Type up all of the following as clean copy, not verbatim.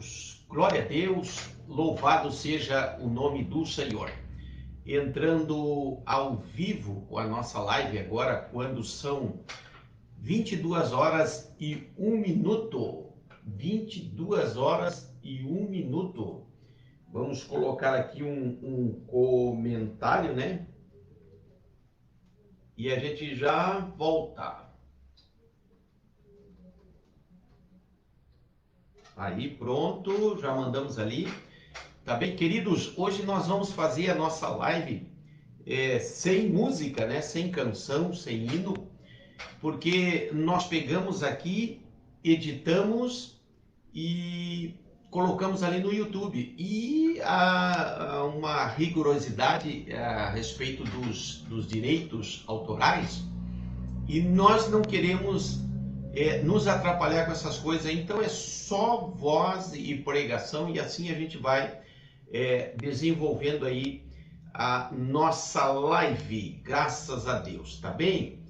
Deus, glória a Deus, louvado seja o nome do Senhor. Entrando ao vivo com a nossa live agora, quando são 22 horas e 1 minuto. 22 horas e 1 minuto. Vamos colocar aqui um comentário, né? E a gente já volta. Aí, pronto, já mandamos ali. Tá bem, queridos? Hoje nós vamos fazer a nossa live sem música, né? Sem canção, sem hino, porque nós pegamos aqui, editamos e colocamos ali no YouTube. E há uma rigorosidade a respeito dos direitos autorais, e nós não queremos nos atrapalhar com essas coisas. Então é só voz e pregação, e assim a gente vai desenvolvendo aí a nossa live, graças a Deus, tá bem?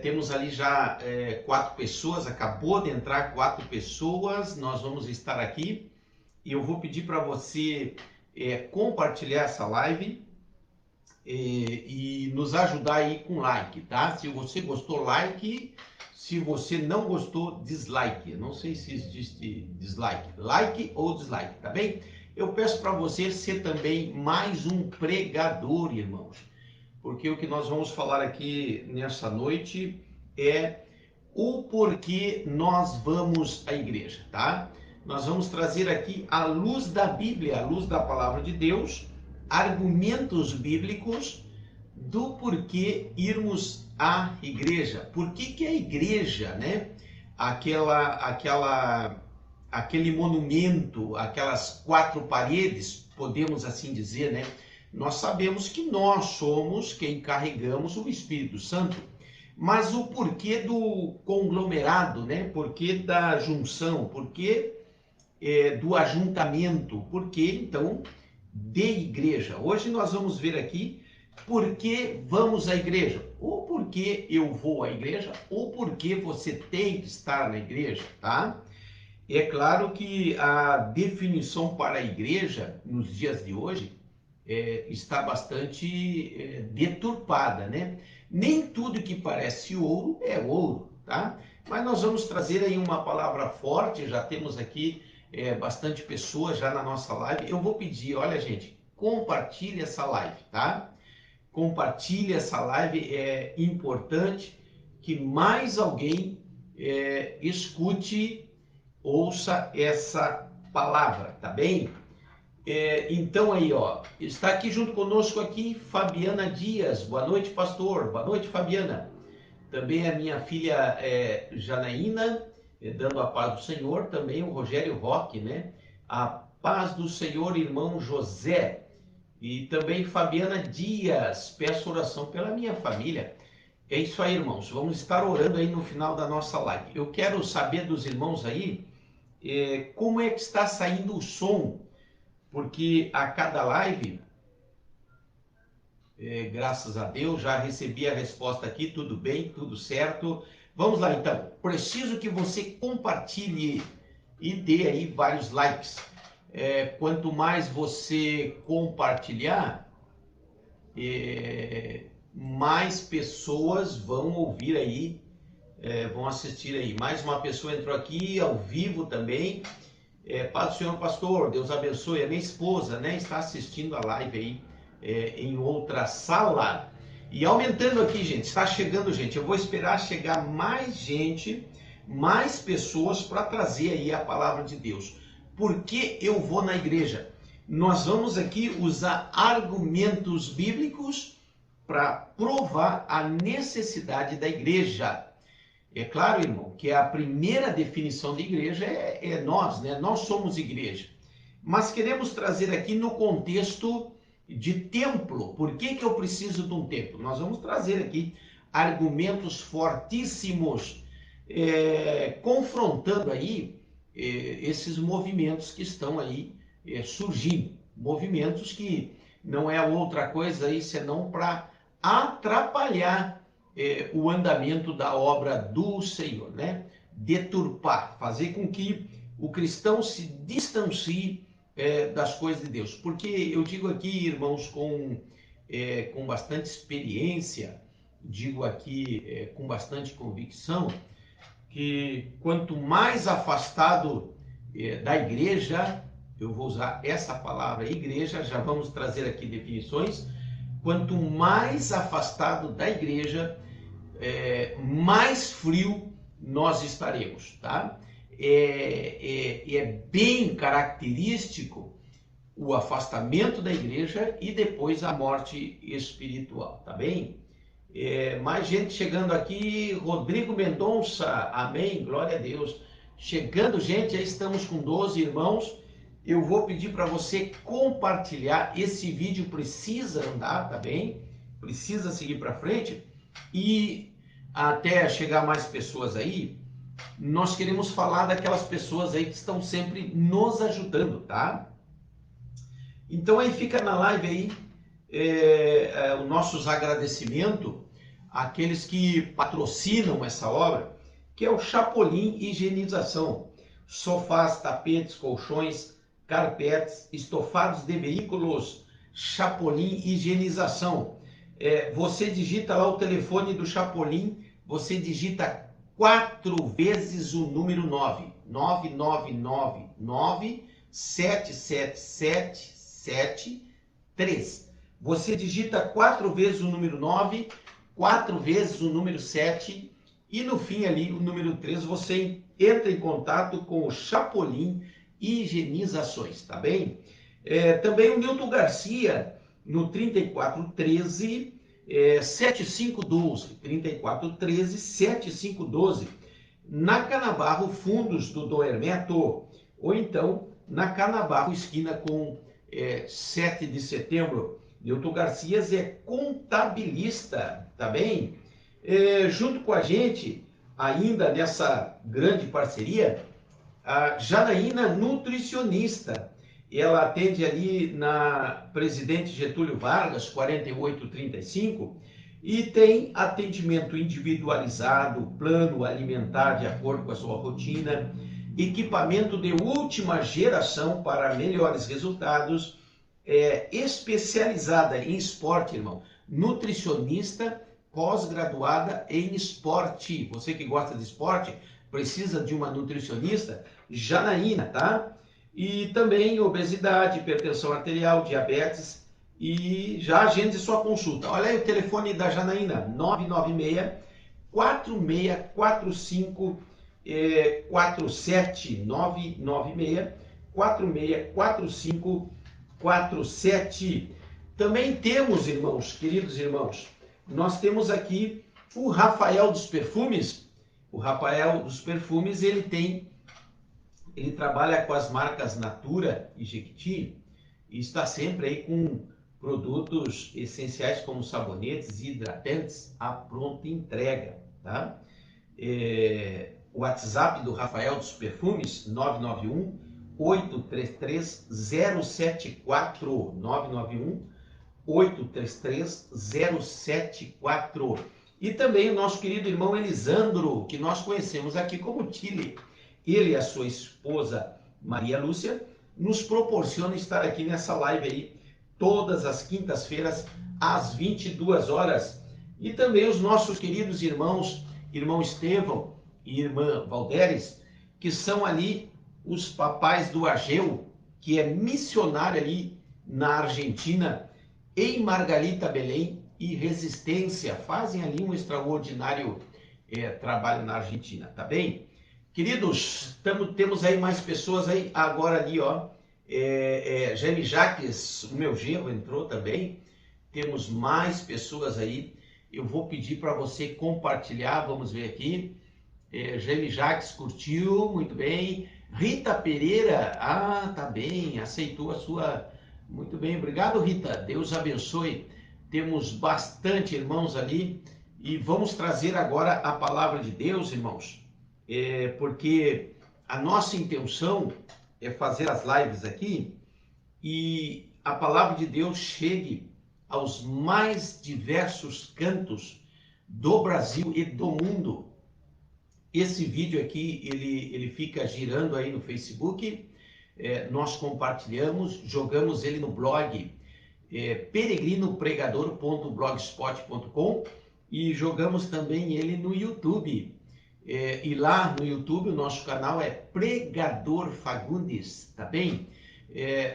Temos ali já 4 pessoas, acabou de entrar 4 pessoas, nós vamos estar aqui, e eu vou pedir para você compartilhar essa live e nos ajudar aí com like, tá? Se você gostou, like. Se você não gostou, dislike. Eu não sei se existe dislike. Like ou dislike, tá bem? Eu peço para você ser também mais um pregador, irmãos. Porque o que nós vamos falar aqui nessa noite é o porquê nós vamos à igreja, tá? Nós vamos trazer aqui a luz da Bíblia, a luz da palavra de Deus, argumentos bíblicos do porquê irmos à igreja. Por que a igreja, né? Aquele monumento, aquelas 4 paredes, podemos assim dizer, né? Nós sabemos que nós somos quem carregamos o Espírito Santo, mas o porquê do conglomerado, né? Porquê da junção, porquê do ajuntamento, porquê então de igreja. Hoje nós vamos ver aqui por que vamos à igreja, ou por que eu vou à igreja, ou por que você tem que estar na igreja, tá? É claro que a definição para a igreja, nos dias de hoje, está bastante deturpada, né? Nem tudo que parece ouro é ouro, tá? Mas nós vamos trazer aí uma palavra forte, já temos aqui bastante pessoas já na nossa live. Eu vou pedir, olha gente, compartilhe essa live, tá? Compartilhe essa live, é importante que mais alguém escute, ouça essa palavra, tá bem? Então aí, ó, está aqui junto conosco aqui Fabiana Dias. Boa noite, pastor. Boa noite, Fabiana. Também a minha filha Janaína, dando a paz do Senhor. Também o Rogério Roque, né? A paz do Senhor, irmão José. E também Fabiana Dias, peço oração pela minha família. É isso aí, irmãos, vamos estar orando aí no final da nossa live. Eu quero saber dos irmãos aí, como é que está saindo o som, porque a cada live, graças a Deus, já recebi a resposta aqui, tudo bem, tudo certo. Vamos lá então, preciso que você compartilhe e dê aí vários likes. Quanto mais você compartilhar, mais pessoas vão ouvir aí, vão assistir aí. Mais uma pessoa entrou aqui ao vivo também. Paz do Senhor, pastor, Deus abençoe. A minha esposa, né, está assistindo a live aí em outra sala. E aumentando aqui, gente, está chegando gente. Eu vou esperar chegar mais gente, mais pessoas para trazer aí a palavra de Deus. Por que eu vou na igreja? Nós vamos aqui usar argumentos bíblicos para provar a necessidade da igreja. É claro, irmão, que a primeira definição de igreja é nós, né? Nós somos igreja. Mas queremos trazer aqui no contexto de templo. Por que eu preciso de um templo? Nós vamos trazer aqui argumentos fortíssimos, confrontando aí esses movimentos que estão aí surgindo, movimentos que não é outra coisa aí senão para atrapalhar o andamento da obra do Senhor, né? Deturpar, fazer com que o cristão se distancie das coisas de Deus. Porque eu digo aqui, irmãos, com bastante experiência, digo aqui com bastante convicção, que quanto mais afastado da igreja, eu vou usar essa palavra igreja, já vamos trazer aqui definições, quanto mais afastado da igreja, mais frio nós estaremos, tá? É bem característico o afastamento da igreja e depois a morte espiritual, tá bem? Mais gente chegando aqui, Rodrigo Mendonça, amém, glória a Deus. Chegando gente, aí estamos com 12 irmãos. Eu vou pedir para você compartilhar, esse vídeo precisa andar, tá bem? Precisa seguir para frente e até chegar mais pessoas aí, nós queremos falar daquelas pessoas aí que estão sempre nos ajudando, tá? Então aí fica na live aí os nossos agradecimentos àqueles que patrocinam essa obra, que é o Chapolin Higienização. Sofás, tapetes, colchões, carpetes, estofados de veículos, Chapolin Higienização. Você digita lá o telefone do Chapolin, você digita 4 vezes o número 9, 999977773. Você digita 4 vezes o número 9, 4 vezes o número 7 e no fim ali o número 3, você entra em contato com o Chapolin Higienizações, tá bem? Também o Nilton Garcia no 3413 7512, 3413 7512, na Canabarro, fundos do Dom Hermeto, ou então na Canabarro, esquina com 7 de setembro. Nilton Garcia é contabilista, tá bem? Junto com a gente, ainda nessa grande parceria, a Janaína Nutricionista. Ela atende ali na Presidente Getúlio Vargas, 4835, e tem atendimento individualizado, plano alimentar de acordo com a sua rotina, equipamento de última geração para melhores resultados, especializada em esporte, irmão, nutricionista pós-graduada em esporte. Você que gosta de esporte, precisa de uma nutricionista, Janaína, tá? E também obesidade, hipertensão arterial, diabetes, e já agende sua consulta. Olha aí o telefone da Janaína, 996-464547, 996-464547. Também temos, irmãos, queridos irmãos, nós temos aqui o Rafael dos Perfumes. O Rafael dos Perfumes, ele trabalha com as marcas Natura e Jequiti e está sempre aí com produtos essenciais como sabonetes e hidratantes à pronta entrega, tá? O WhatsApp do Rafael dos Perfumes, 991-833-074, 991-833-074. E também o nosso querido irmão Elisandro, que nós conhecemos aqui como Tile. Ele e a sua esposa Maria Lúcia nos proporcionam estar aqui nessa live aí todas as quintas-feiras às 22 horas. E também os nossos queridos irmãos, irmão Estevão e irmã Valderes, que são ali os papais do Ageu, que é missionário ali na Argentina, em Margarita, Belém e Resistência. Fazem ali um extraordinário trabalho na Argentina, tá bem? Queridos, temos aí mais pessoas aí, agora ali, ó, Jaime Jaques, o meu genro entrou também, temos mais pessoas aí, eu vou pedir para você compartilhar, vamos ver aqui, Jaime Jaques curtiu, muito bem, Rita Pereira, tá bem, aceitou a sua, muito bem, obrigado Rita, Deus abençoe, temos bastante irmãos ali, e vamos trazer agora a palavra de Deus, irmãos, porque a nossa intenção é fazer as lives aqui e a palavra de Deus chegue aos mais diversos cantos do Brasil e do mundo. Esse vídeo aqui, ele fica girando aí no Facebook, nós compartilhamos, jogamos ele no blog peregrinopregador.blogspot.com e jogamos também ele no YouTube. E lá no YouTube o nosso canal é Pregador Fagundes, tá bem?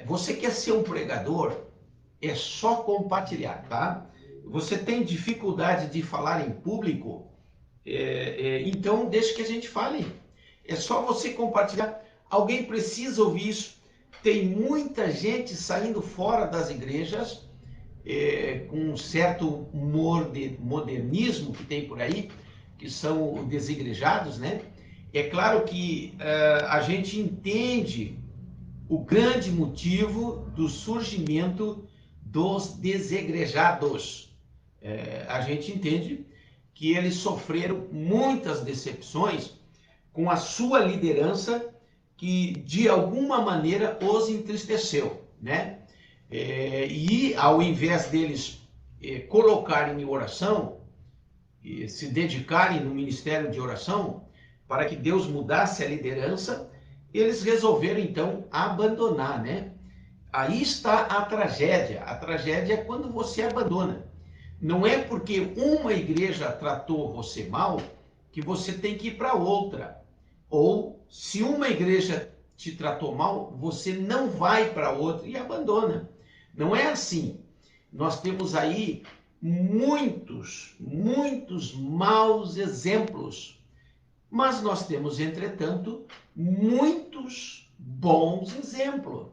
Você quer ser um pregador? É só compartilhar, tá? Você tem dificuldade de falar em público? Então deixa que a gente fale. É só você compartilhar. Alguém precisa ouvir isso. Tem muita gente saindo fora das igrejas com um certo modernismo que tem por aí, que são desigrejados, né? É claro que a gente entende o grande motivo do surgimento dos desigrejados. A gente entende que eles sofreram muitas decepções com a sua liderança, que de alguma maneira os entristeceu, né? E ao invés deles colocarem em oração, se dedicarem no ministério de oração, para que Deus mudasse a liderança, eles resolveram então abandonar, né? Aí está a tragédia. A tragédia é quando você abandona. Não é porque uma igreja tratou você mal que você tem que ir para outra. Ou se uma igreja te tratou mal, você não vai para outra e abandona. Não é assim. Nós temos aí muitos maus exemplos. Mas nós temos, entretanto, muitos bons exemplos.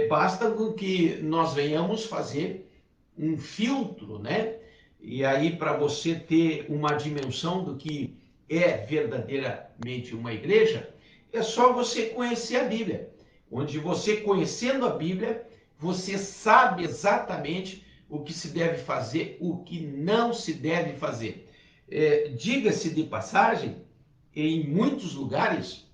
Basta que nós venhamos fazer um filtro, né? E aí, para você ter uma dimensão do que é verdadeiramente uma igreja, é só você conhecer a Bíblia. Onde você, conhecendo a Bíblia, você sabe exatamente o que se deve fazer, o que não se deve fazer. Diga-se de passagem, em muitos lugares,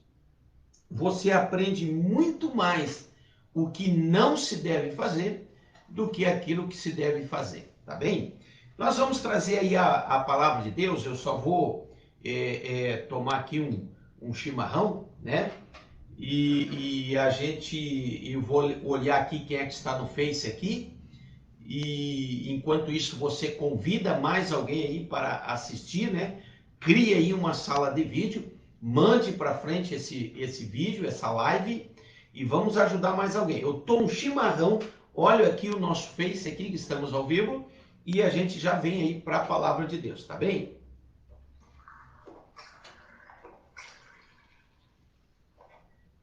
você aprende muito mais o que não se deve fazer do que aquilo que se deve fazer, tá bem? Nós vamos trazer aí a palavra de Deus. Eu só vou tomar aqui um chimarrão, né? Eu vou olhar aqui quem é que está no Face aqui, e enquanto isso você convida mais alguém aí para assistir, né? Crie aí uma sala de vídeo, mande para frente esse vídeo, essa live, e vamos ajudar mais alguém. Eu tomo um chimarrão, olho aqui o nosso Face aqui, que estamos ao vivo, e a gente já vem aí para a palavra de Deus, tá bem?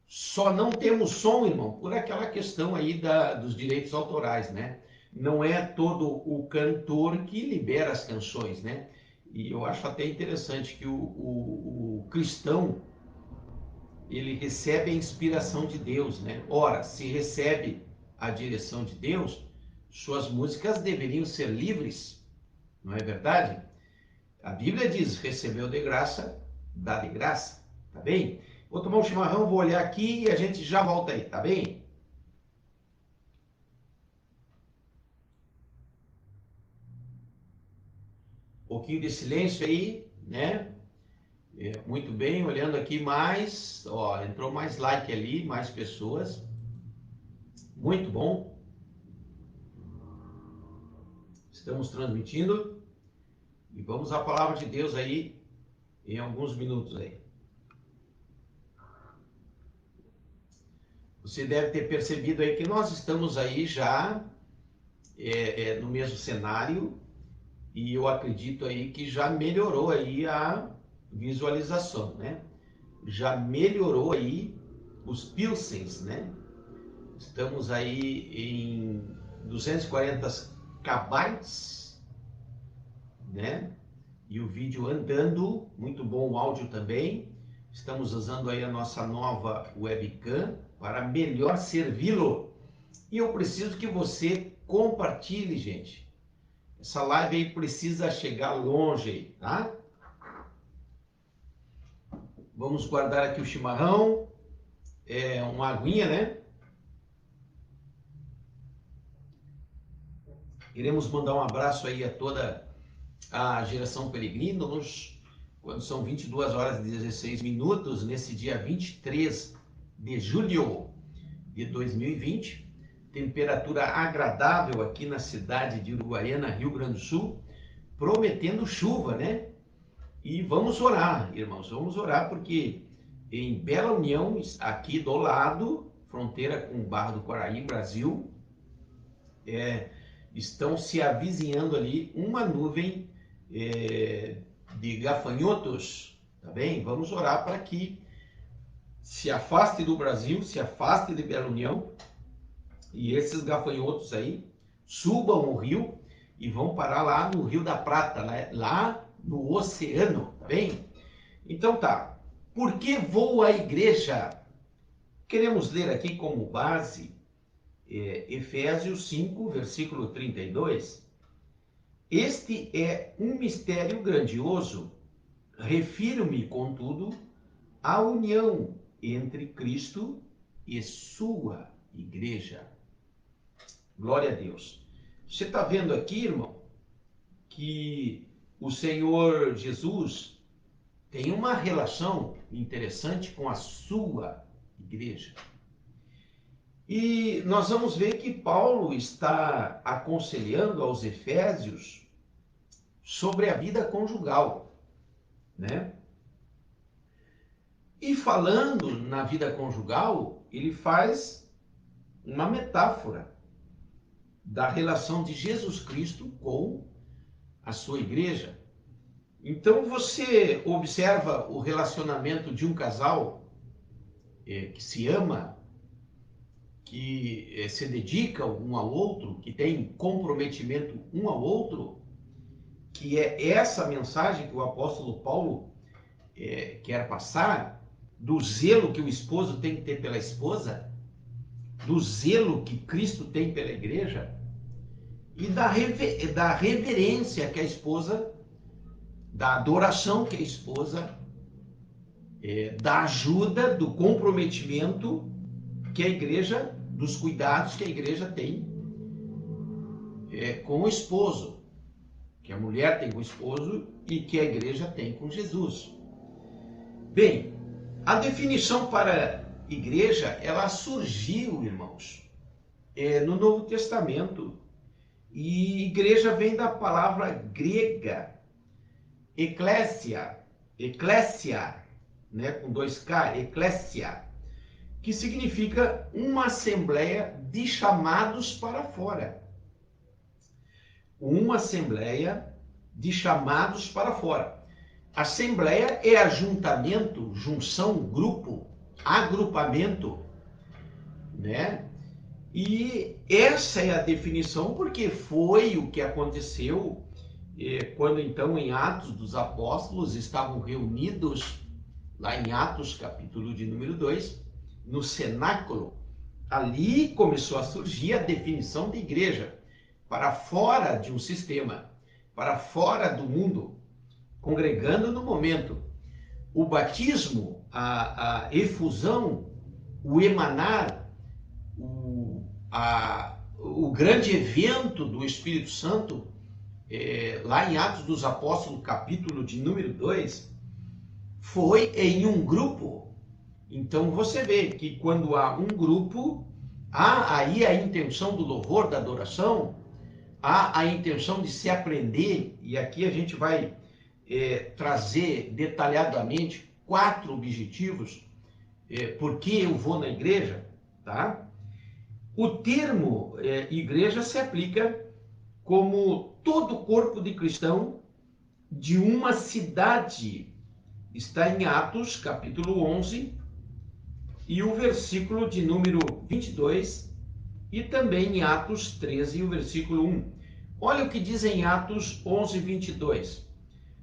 Só não temos som, irmão, por aquela questão aí dos direitos autorais, né? Não é todo o cantor que libera as canções, né? E eu acho até interessante que o cristão, ele recebe a inspiração de Deus, né? Ora, se recebe a direção de Deus, suas músicas deveriam ser livres, não é verdade? A Bíblia diz, recebeu de graça, dá de graça, tá bem? Vou tomar um chimarrão, vou olhar aqui e a gente já volta aí, tá bem? Um pouquinho de silêncio aí, né? Muito bem, olhando aqui mais, ó, entrou mais like ali, mais pessoas. Muito bom. Estamos transmitindo e vamos à palavra de Deus aí em alguns minutos aí. Você deve ter percebido aí que nós estamos aí já no mesmo cenário, e eu acredito aí que já melhorou aí a visualização, né? Já melhorou aí os pilsens, né? Estamos aí em 240 kbytes, né? E o vídeo andando, muito bom o áudio também. Estamos usando aí a nossa nova webcam para melhor servi-lo. E eu preciso que você compartilhe, gente. Essa live aí precisa chegar longe aí, tá? Vamos guardar aqui o chimarrão, uma aguinha, né? Queremos mandar um abraço aí a toda a geração Peregrinos, quando são 22 horas e 16 minutos, nesse dia 23 de julho de 2020, temperatura agradável aqui na cidade de Uruguaiana, Rio Grande do Sul, prometendo chuva, né? E vamos orar, irmãos, vamos orar, porque em Bela União, aqui do lado, fronteira com Barra do Quaraí, Brasil, estão se avizinhando ali uma nuvem de gafanhotos, tá bem? Vamos orar para que se afaste do Brasil, se afaste de Bela União, e esses gafanhotos aí subam o rio e vão parar lá no Rio da Prata, lá no oceano, tá bem? Então tá, por que voa a igreja? Queremos ler aqui como base Efésios 5, versículo 32. Este é um mistério grandioso. Refiro-me, contudo, à união entre Cristo e sua igreja. Glória a Deus. Você está vendo aqui, irmão, que o Senhor Jesus tem uma relação interessante com a sua igreja. E nós vamos ver que Paulo está aconselhando aos Efésios sobre a vida conjugal, né? E falando na vida conjugal, ele faz uma metáfora da relação de Jesus Cristo com a sua igreja. Então você observa o relacionamento de um casal que se ama, que se dedica um ao outro, que tem comprometimento um ao outro, que é essa mensagem que o apóstolo Paulo quer passar, do zelo que o esposo tem que ter pela esposa, do zelo que Cristo tem pela igreja, e da reverência que a esposa, da adoração que a esposa, da ajuda, do comprometimento que a igreja, dos cuidados que a igreja tem com o esposo, que a mulher tem com o esposo e que a igreja tem com Jesus. Bem, a definição para igreja, ela surgiu, irmãos, no Novo Testamento, e igreja vem da palavra grega, eclésia, né, com 2K, eclésia, que significa uma assembleia de chamados para fora. Uma assembleia de chamados para fora. Assembleia é ajuntamento, junção, grupo, agrupamento, né? E essa é a definição, porque foi o que aconteceu quando então em Atos dos Apóstolos estavam reunidos, lá em Atos capítulo de número 2, no cenáculo. Ali começou a surgir a definição de igreja, para fora de um sistema, para fora do mundo, congregando no momento. O batismo, a efusão, o emanar, o grande evento do Espírito Santo, lá em Atos dos Apóstolos, capítulo de número 2, foi em um grupo. Então você vê que quando há um grupo, há aí a intenção do louvor, da adoração, há a intenção de se aprender, e aqui a gente vai trazer detalhadamente 4 objetivos, por que eu vou na igreja, tá? O termo igreja se aplica como todo corpo de cristão de uma cidade. Está em Atos, capítulo 11, e o versículo de número 22, e também em Atos 13, o versículo 1. Olha o que diz em Atos 11, 22.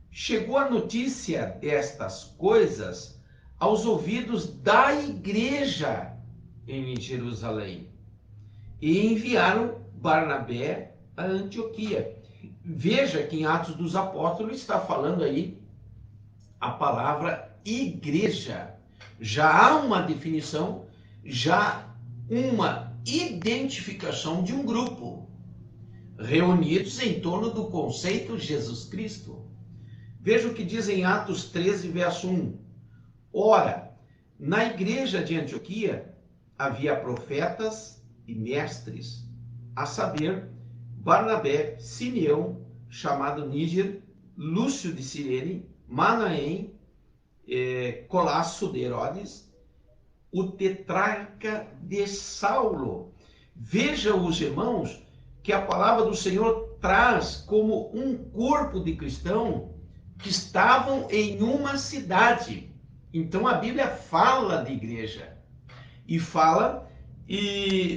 Chegou a notícia destas coisas aos ouvidos da igreja em Jerusalém, e enviaram Barnabé a Antioquia. Veja que em Atos dos Apóstolos está falando aí a palavra igreja. Já há uma definição, já uma identificação de um grupo, reunidos em torno do conceito Jesus Cristo. Veja o que diz em Atos 13, verso 1. Ora, na igreja de Antioquia havia profetas e mestres, a saber, Barnabé, Simeão, chamado Níger, Lúcio de Cirene, Manaém, Colasso de Herodes, o tetrarca de Saulo. Veja, os irmãos, que a palavra do Senhor traz como um corpo de cristão que estavam em uma cidade. Então a Bíblia fala de igreja e fala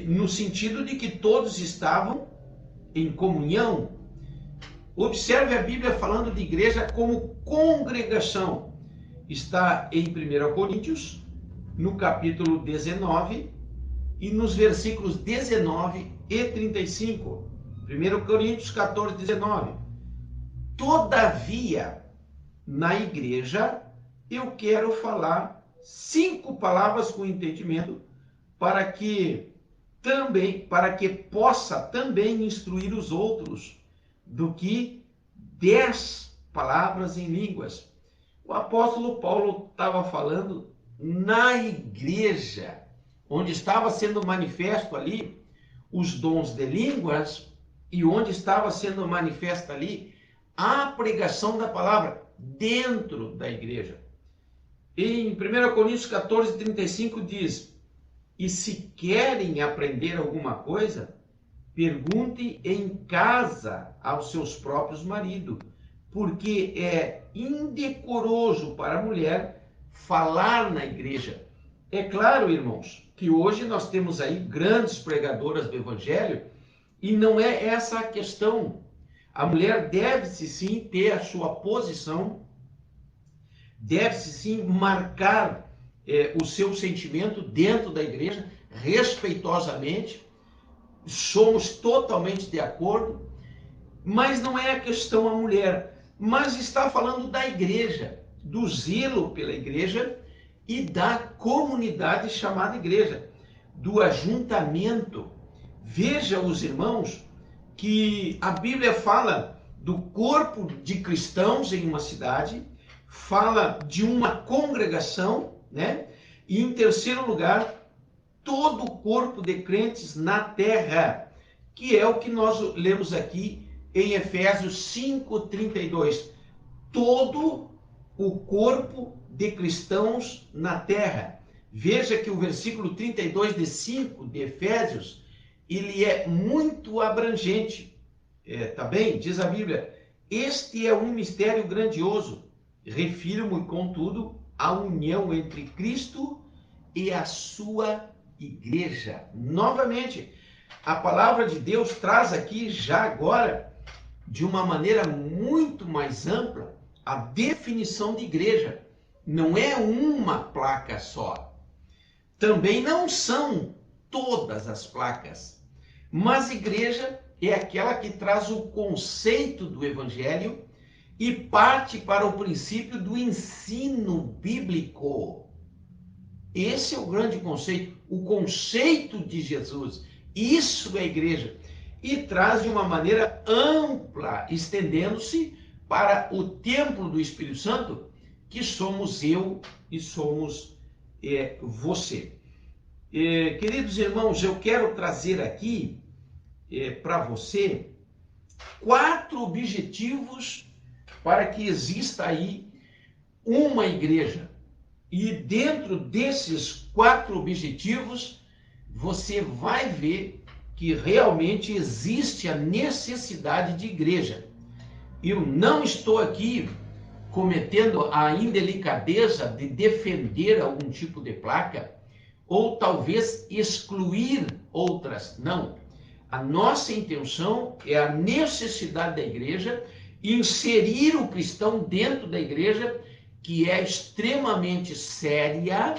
no sentido de que todos estavam em comunhão. Observe a Bíblia falando de igreja como congregação. Está em 1 Coríntios, no capítulo 19 e nos versículos 19 e 35. 1 Coríntios 14, 19. Todavia, na igreja, eu quero falar 5 palavras com entendimento para que possa também instruir os outros do que 10 palavras em línguas. O apóstolo Paulo estava falando na igreja, onde estava sendo manifesto ali os dons de línguas e onde estava sendo manifesta ali a pregação da palavra dentro da igreja. Em 1 Coríntios 14, 35 diz: e se querem aprender alguma coisa, pergunte em casa aos seus próprios maridos, porque é indecoroso para a mulher falar na igreja. É claro, irmãos, que hoje nós temos aí grandes pregadoras do evangelho e não é essa a questão. A mulher deve-se sim ter a sua posição, deve-se sim marcar o seu sentimento dentro da igreja, respeitosamente. Somos totalmente de acordo, mas não é a questão a mulher, mas está falando da igreja, do zelo pela igreja e da comunidade chamada igreja, do ajuntamento. Veja, os irmãos, que a Bíblia fala do corpo de cristãos em uma cidade, fala de uma congregação, né? E em terceiro lugar, todo o corpo de crentes na terra, que é o que nós lemos aqui em Efésios 5:32. Todo o corpo de cristãos na terra. Veja que o versículo 32 de 5 de Efésios, ele é muito abrangente. Tá bem? Diz a Bíblia: este é um mistério grandioso. Refiro-me, contudo, à união entre Cristo e a sua igreja. Novamente, a palavra de Deus traz aqui, já agora, de uma maneira muito mais ampla, a definição de igreja. Não é uma placa só. Também não são todas as placas. Mas igreja é aquela que traz o conceito do evangelho e parte para o princípio do ensino bíblico. Esse é o grande conceito, o conceito de Jesus. Isso é a igreja. E traz de uma maneira ampla, estendendo-se para o templo do Espírito Santo, que somos eu e somos você. Queridos irmãos, eu quero trazer aqui para você 4 objetivos para que exista aí uma igreja. E dentro desses 4 objetivos, você vai ver que realmente existe a necessidade de igreja. Eu não estou aqui cometendo a indelicadeza de defender algum tipo de placa ou talvez excluir outras. Não. A nossa intenção é a necessidade da igreja, inserir o cristão dentro da igreja, que é extremamente séria,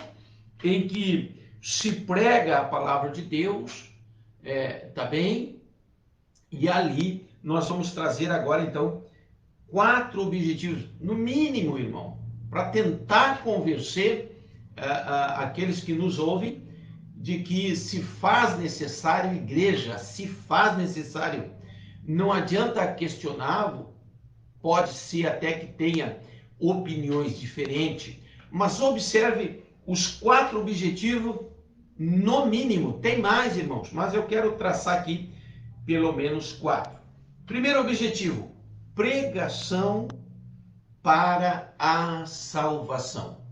em que se prega a palavra de Deus, tá bem? E ali nós vamos trazer agora, então, 4 objetivos, no mínimo, irmão, para tentar convencer aqueles que nos ouvem de que se faz necessário igreja, se faz necessário. Não adianta questionar pode ser até que tenha opiniões diferentes, mas observe os 4 objetivos no mínimo. Tem mais, irmãos, mas eu quero traçar aqui pelo menos 4. Primeiro objetivo, pregação para a salvação.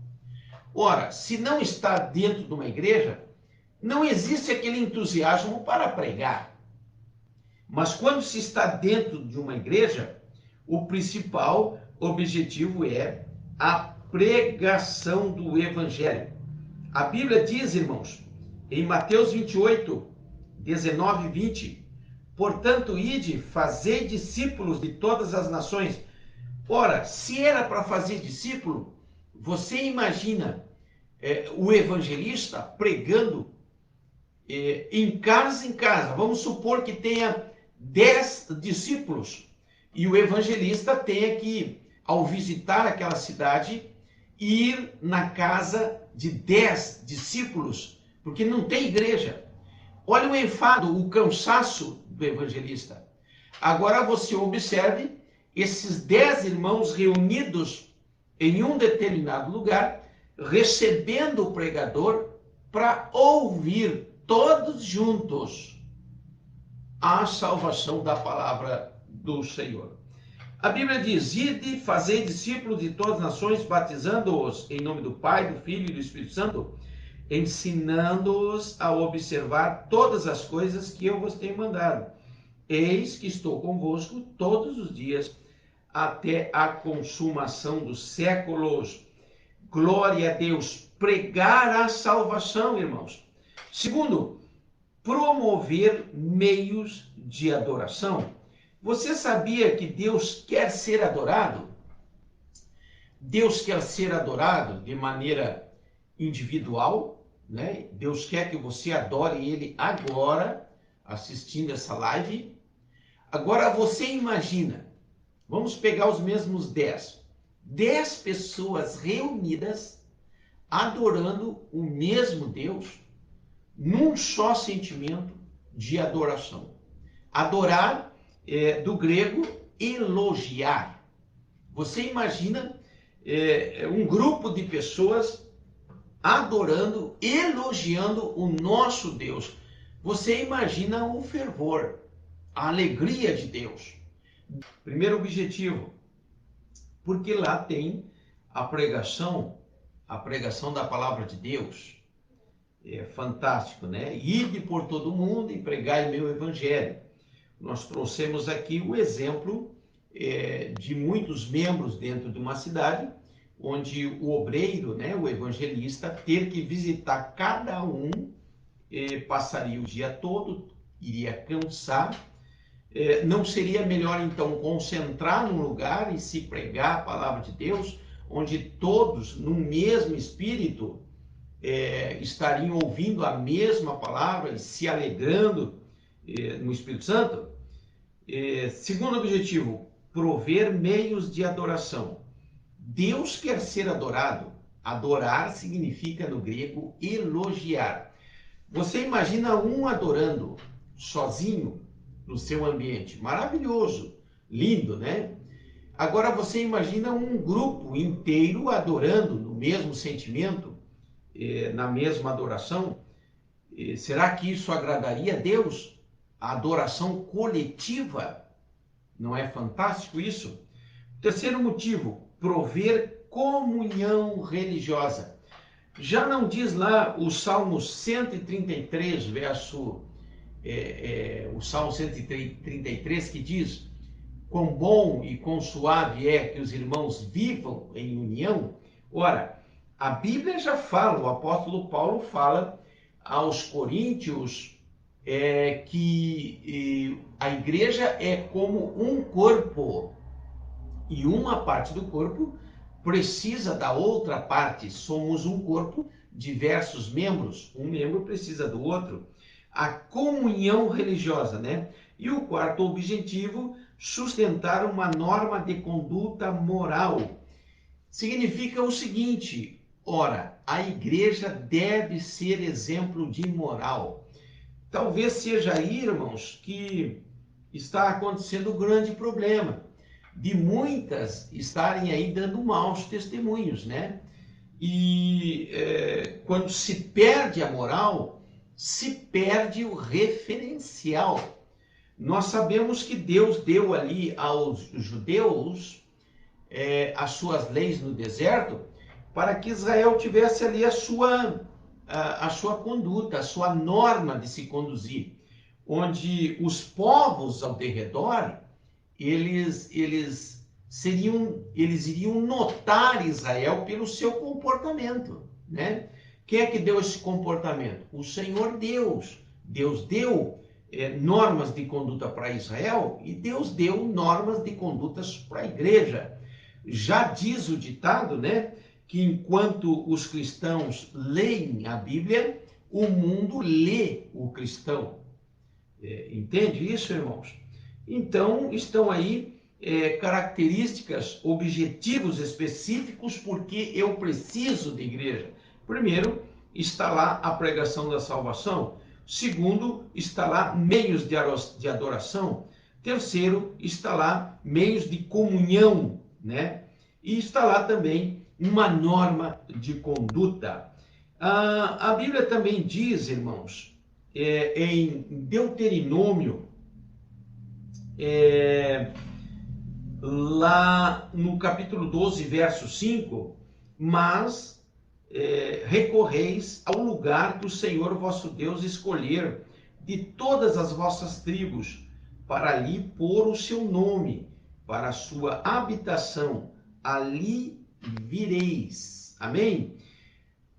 Ora, se não está dentro de uma igreja, não existe aquele entusiasmo para pregar. Mas quando se está dentro de uma igreja, o principal objetivo é a pregação do evangelho. A Bíblia diz, irmãos, em Mateus 28, 19 e 20, portanto, ide, fazei discípulos de todas as nações. Ora, se era para fazer discípulo, você imagina o evangelista pregando em casa. Vamos supor que tenha 10 discípulos e o evangelista tenha que, ao visitar aquela cidade, ir na casa de 10 discípulos, porque não tem igreja. Olha o enfado, o cansaço do evangelista. Agora você observe esses 10 irmãos reunidos em um determinado lugar, recebendo o pregador para ouvir todos juntos a salvação da palavra do Senhor. A Bíblia diz, ide, fazei discípulos de todas as nações, batizando-os em nome do Pai, do Filho e do Espírito Santo, ensinando-os a observar todas as coisas que eu vos tenho mandado. Eis que estou convosco todos os dias, até a consumação dos séculos. Glória a Deus. Pregar a salvação, irmãos. Segundo, promover meios de adoração. Você sabia que Deus quer ser adorado? Deus quer ser adorado de maneira individual, né? Deus quer que você adore Ele agora, assistindo essa live. Agora você imagina, vamos pegar os mesmos 10. 10 pessoas reunidas, adorando o mesmo Deus, num só sentimento de adoração. Adorar do grego, elogiar. Você imagina um grupo de pessoas adorando, elogiando o nosso Deus. Você imagina o fervor, a alegria de Deus. Primeiro objetivo, porque lá tem a pregação da palavra de Deus. É fantástico, né? Ide por todo mundo e pregai meu evangelho. Nós trouxemos aqui o exemplo de muitos membros dentro de uma cidade, onde o obreiro, né, o evangelista, ter que visitar cada um, passaria o dia todo, iria cansar. Não seria melhor, então, concentrar num lugar e se pregar a palavra de Deus, onde todos, no mesmo espírito, estariam ouvindo a mesma palavra e se alegrando no Espírito Santo? Segundo objetivo, prover meios de adoração. Deus quer ser adorado. Adorar significa, no grego, elogiar. Você imagina um adorando sozinho no seu ambiente. Maravilhoso, lindo, né? Agora você imagina um grupo inteiro adorando no mesmo sentimento, na mesma adoração. Será que isso agradaria a Deus? A adoração coletiva. Não é fantástico isso? Terceiro motivo, prover comunhão religiosa. Já não diz lá o Salmo 133, o Salmo 133 que diz: quão bom e quão suave é que os irmãos vivam em união? Ora, a Bíblia já fala, o apóstolo Paulo fala aos coríntios que a igreja é como um corpo, e uma parte do corpo precisa da outra parte. Somos um corpo, diversos membros, um membro precisa do outro. A comunhão religiosa, né? E o quarto objetivo, sustentar uma norma de conduta moral. Significa o seguinte: ora, a igreja deve ser exemplo de moral. Talvez seja aí, irmãos, que está acontecendo um grande problema. de muitas estarem aí dando maus testemunhos, né? E quando se perde a moral, se perde o referencial. Nós sabemos que Deus deu ali aos judeus as suas leis no deserto para que Israel tivesse ali a sua conduta, a sua norma de se conduzir, onde os povos ao derredor, eles iriam notar Israel pelo seu comportamento, né? Quem é que deu esse comportamento? O Senhor Deus. Deus deu normas de conduta para Israel e Deus deu normas de condutas para a igreja. Já diz o ditado, né, que enquanto os cristãos leem a Bíblia, o mundo lê o cristão. Entende isso, irmãos? Então, estão aí características, objetivos específicos porque eu preciso de igreja. Primeiro, está lá a pregação da salvação. Segundo, está lá meios de adoração. Terceiro, está lá meios de comunhão, né? E está lá também uma norma de conduta. A Bíblia também diz, irmãos, em Deuteronômio, lá no capítulo 12, verso 5, mas recorreis ao lugar que o Senhor vosso Deus escolher de todas as vossas tribos, para ali pôr o seu nome, para a sua habitação, ali vireis. Amém?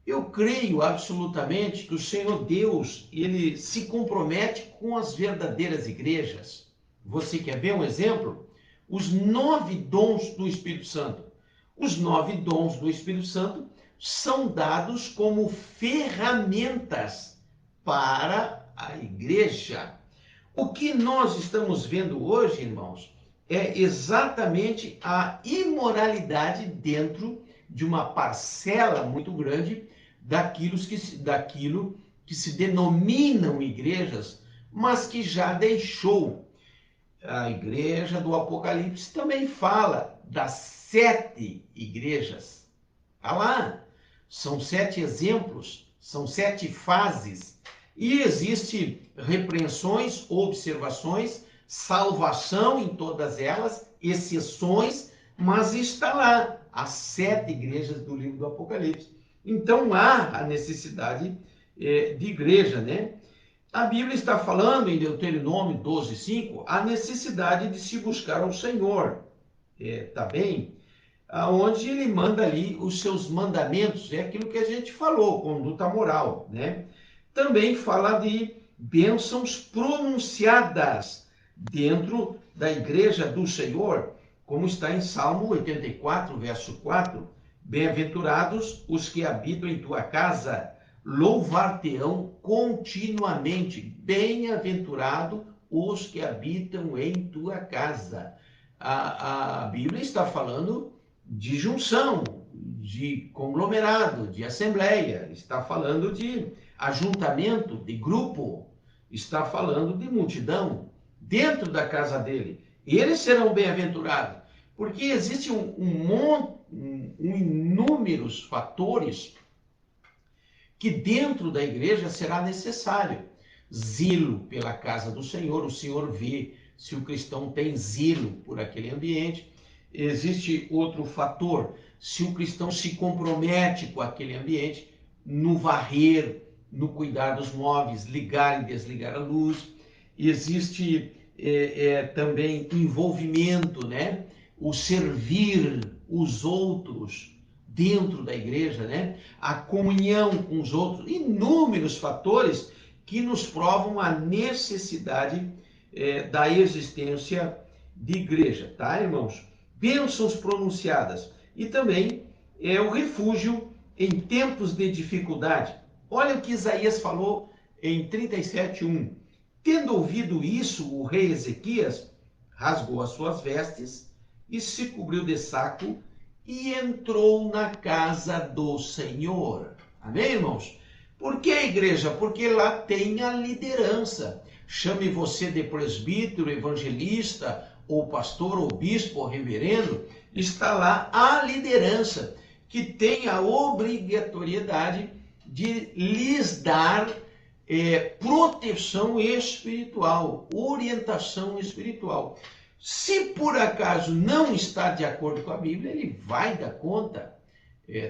Eu creio absolutamente que o Senhor Deus, ele se compromete com as verdadeiras igrejas. Você quer ver um exemplo? Os 9 dons do Espírito Santo. Os 9 dons do Espírito Santo são dados como ferramentas para a igreja. O que nós estamos vendo hoje, irmãos, é exatamente a imoralidade dentro de uma parcela muito grande daquilo que se denominam igrejas, mas que já deixou. A igreja do Apocalipse também fala das 7 igrejas. Está lá. São 7 exemplos, são 7 fases. E existem repreensões, observações, salvação em todas elas, exceções, mas está lá as 7 igrejas do livro do Apocalipse. Então há a necessidade de igreja, né? A Bíblia está falando em Deuteronômio 12:5 a necessidade de se buscar ao Senhor, tá bem? Onde ele manda ali os seus mandamentos, é aquilo que a gente falou, conduta moral, né? Também fala de bênçãos pronunciadas dentro da igreja do Senhor, como está em Salmo 84, verso 4, bem-aventurados os que habitam em tua casa, louvar-te-ão continuamente, bem-aventurado os que habitam em tua casa. A Bíblia está falando de junção, de conglomerado, de assembleia, está falando de ajuntamento, de grupo, está falando de multidão dentro da casa dele. E eles serão bem-aventurados, porque existe inúmeros fatores que dentro da igreja será necessário. Zelo pela casa do Senhor, o Senhor vê se o cristão tem zelo por aquele ambiente. Existe outro fator, se o cristão se compromete com aquele ambiente, no varrer, no cuidar dos móveis, ligar e desligar a luz. Existe também envolvimento, né? O servir os outros dentro da igreja, né? A comunhão com os outros, inúmeros fatores que nos provam a necessidade da existência de igreja, tá, irmãos? Bênçãos pronunciadas e também o refúgio em tempos de dificuldade. Olha o que Isaías falou em 37:1. Tendo ouvido isso, o rei Ezequias rasgou as suas vestes e se cobriu de saco e entrou na casa do Senhor. Amém, irmãos? Por que, igreja? Porque lá tem a liderança. Chame você de presbítero, evangelista ou pastor, ou bispo, ou reverendo, está lá a liderança, que tem a obrigatoriedade de lhes dar proteção espiritual, orientação espiritual. Se por acaso não está de acordo com a Bíblia, ele vai dar conta,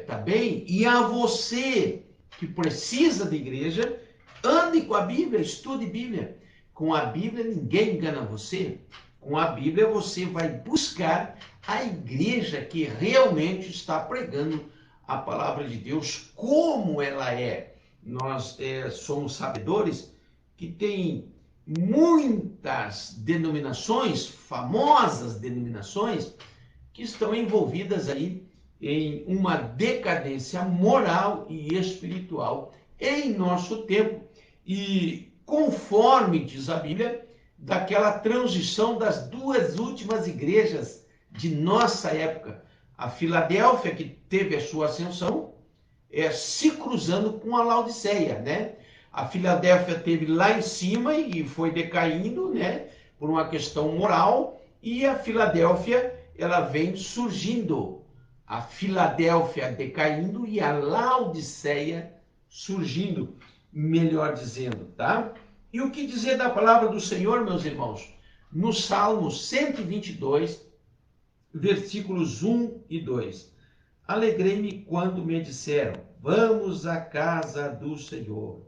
tá bem? E a você que precisa de igreja, ande com a Bíblia, estude Bíblia. Com a Bíblia ninguém engana você. Com a Bíblia você vai buscar a igreja que realmente está pregando a palavra de Deus como ela é. Nós somos sabedores que tem muitas denominações, famosas denominações, que estão envolvidas aí em uma decadência moral e espiritual em nosso tempo. E conforme diz a Bíblia, daquela transição das duas últimas igrejas de nossa época, a Filadélfia, que teve a sua ascensão, se cruzando com a Laodiceia, né? A Filadélfia teve lá em cima e foi decaindo, né? Por uma questão moral, e a Filadélfia, ela vem surgindo. A Filadélfia decaindo e a Laodiceia surgindo, melhor dizendo, tá? E o que dizer da palavra do Senhor, meus irmãos? No Salmo 122, versículos 1 e 2. Alegrei-me quando me disseram, vamos à casa do Senhor.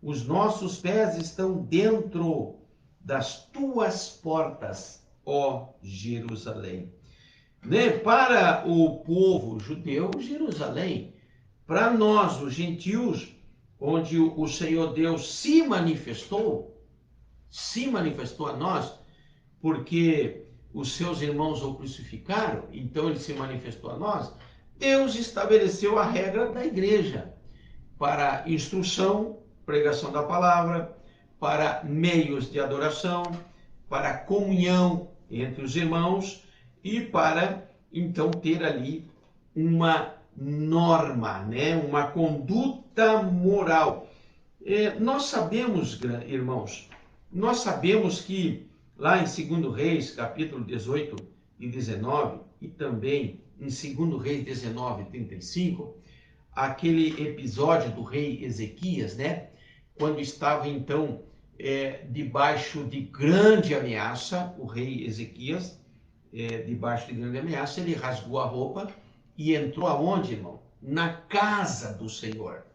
Os nossos pés estão dentro das tuas portas, ó Jerusalém. Né? Para o povo judeu, Jerusalém. Para nós, os gentios, onde o Senhor Deus se manifestou a nós, porque os seus irmãos o crucificaram, então ele se manifestou a nós. Deus estabeleceu a regra da igreja para instrução, pregação da palavra, para meios de adoração, para comunhão entre os irmãos e para, então, ter ali uma norma, né? Uma conduta moral. Nós sabemos, irmãos, nós sabemos que lá em 2 Reis, capítulo 18 e 19, e também em 2 Reis 19, 35, aquele episódio do rei Ezequias, né? Quando estava, então, debaixo de grande ameaça, o rei Ezequias, debaixo de grande ameaça, ele rasgou a roupa e entrou aonde, irmão? Na casa do Senhor.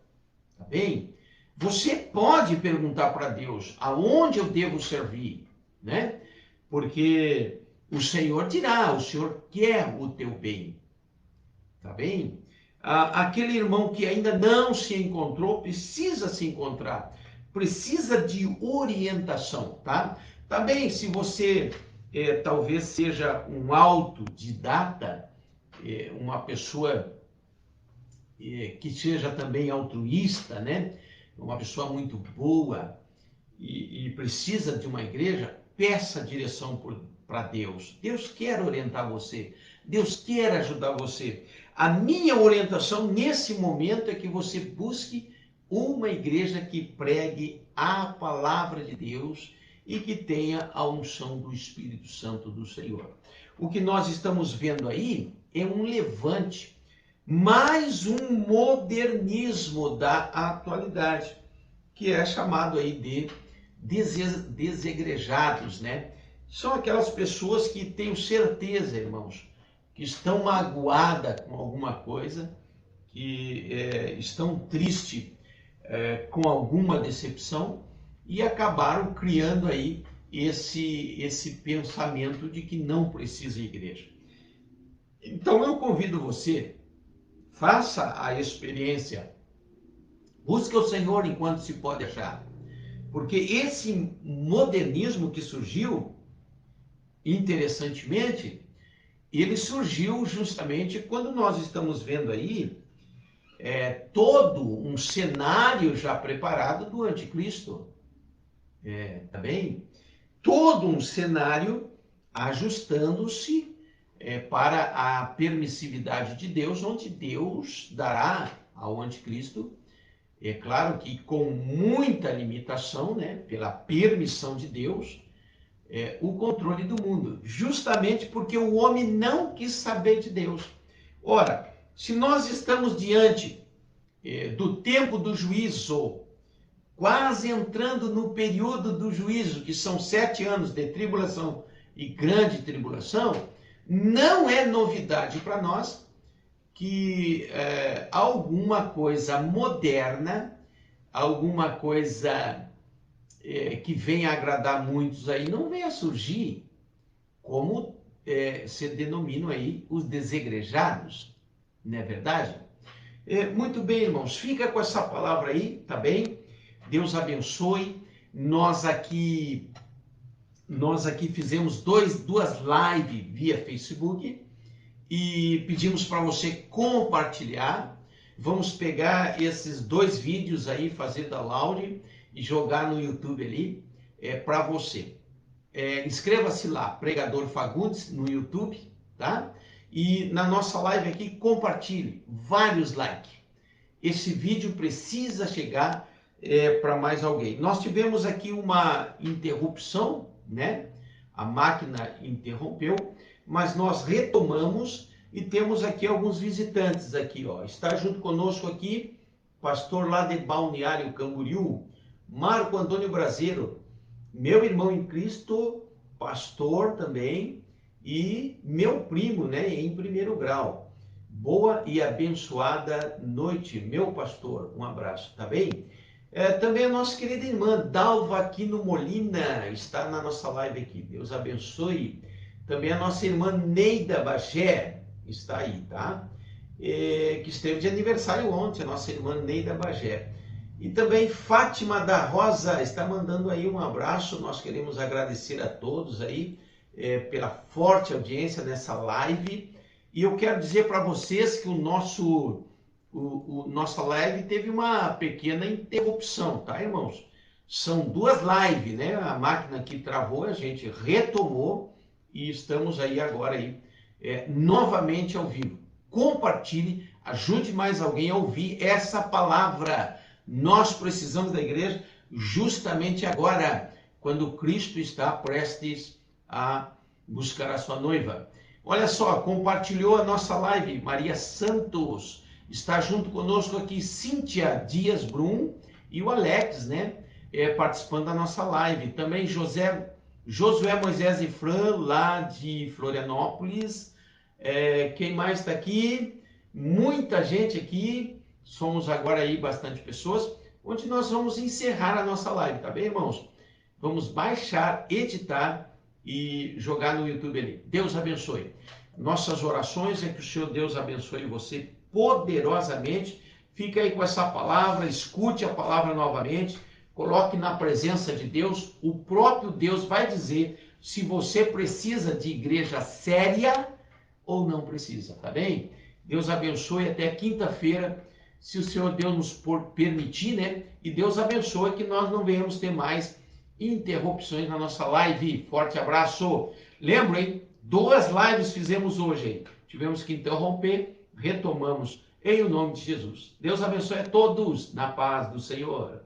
Tá bem? Você pode perguntar para Deus, aonde eu devo servir, né? Porque o Senhor dirá, o Senhor quer o teu bem. Tá bem? Aquele irmão que ainda não se encontrou, precisa se encontrar. Precisa de orientação, tá? Tá bem, se você talvez seja um autodidata, uma pessoa que seja também altruísta, né? Uma pessoa muito boa e precisa de uma igreja, peça direção para Deus. Deus quer orientar você. Deus quer ajudar você. A minha orientação nesse momento é que você busque uma igreja que pregue a palavra de Deus e que tenha a unção do Espírito Santo do Senhor. O que nós estamos vendo aí é um levante, mais um modernismo da atualidade, que é chamado aí de desegrejados, né? São aquelas pessoas que tenho certeza, irmãos, que estão magoadas com alguma coisa, que estão tristes com alguma decepção e acabaram criando aí esse pensamento de que não precisa de igreja. Então eu convido você, faça a experiência, busque o Senhor enquanto se pode achar, porque esse modernismo que surgiu, interessantemente, ele surgiu justamente quando nós estamos vendo aí todo um cenário já preparado do anticristo. Tá bem? Todo um cenário ajustando-se para a permissividade de Deus, onde Deus dará ao anticristo, é claro que com muita limitação, né, pela permissão de Deus, o controle do mundo, justamente porque o homem não quis saber de Deus. Ora, se nós estamos diante do tempo do juízo, quase entrando no período do juízo, que são 7 anos de tribulação e grande tribulação, não é novidade para nós que alguma coisa moderna, alguma coisa que venha agradar muitos aí, não venha surgir, como se denominam aí os desigrejados, não é verdade? Muito bem, irmãos, fica com essa palavra aí, tá bem? Deus abençoe. Nós aqui fizemos duas lives via Facebook e pedimos para você compartilhar. Vamos pegar esses 2 vídeos aí, fazer download e jogar no YouTube ali para você. Inscreva-se lá, Pregador Fagundes, no YouTube, tá? E na nossa live aqui, compartilhe, vários likes. Esse vídeo precisa chegar para mais alguém. Nós tivemos aqui uma interrupção, né? A máquina interrompeu, mas nós retomamos e temos aqui alguns visitantes aqui, ó. Está junto conosco aqui, pastor lá de Balneário Camboriú, Marco Antônio Braseiro, meu irmão em Cristo, pastor também, e meu primo, né, em 1º grau. Boa e abençoada noite, meu pastor. Um abraço, tá bem? Também a nossa querida irmã Dalva Aquino Molina está na nossa live aqui. Deus abençoe. Também a nossa irmã Neida Bagé está aí, tá? Que esteve de aniversário ontem, a nossa irmã Neida Bagé. E também Fátima da Rosa está mandando aí um abraço. Nós queremos agradecer a todos aí pela forte audiência nessa live. E eu quero dizer para vocês que nossa live teve uma pequena interrupção, tá, irmãos? São 2 lives, né? A máquina que travou, a gente retomou e estamos aí agora aí, novamente ao vivo. Compartilhe, ajude mais alguém a ouvir essa palavra. Nós precisamos da igreja justamente agora, quando Cristo está prestes a buscar a sua noiva. Olha só, compartilhou a nossa live, Maria Santos. Está junto conosco aqui Cíntia Dias Brum e o Alex, né? Participando da nossa live. Também Josué Moisés e Fran, lá de Florianópolis. Quem mais está aqui? Muita gente aqui. Somos agora aí bastante pessoas. Onde nós vamos encerrar a nossa live, tá bem, irmãos? Vamos baixar, editar e jogar no YouTube ali. Deus abençoe. Nossas orações é que o Senhor Deus abençoe você poderosamente. Fica aí com essa palavra, escute a palavra novamente, coloque na presença de Deus. O próprio Deus vai dizer se você precisa de igreja séria ou não precisa, tá bem? Deus abençoe até quinta-feira, se o Senhor Deus nos permitir, né? E Deus abençoe que nós não venhamos ter mais interrupções na nossa live. Forte abraço. Lembrem, 2 lives fizemos hoje, hein? Tivemos que interromper. Retomamos em o nome de Jesus. Deus abençoe a todos na paz do Senhor.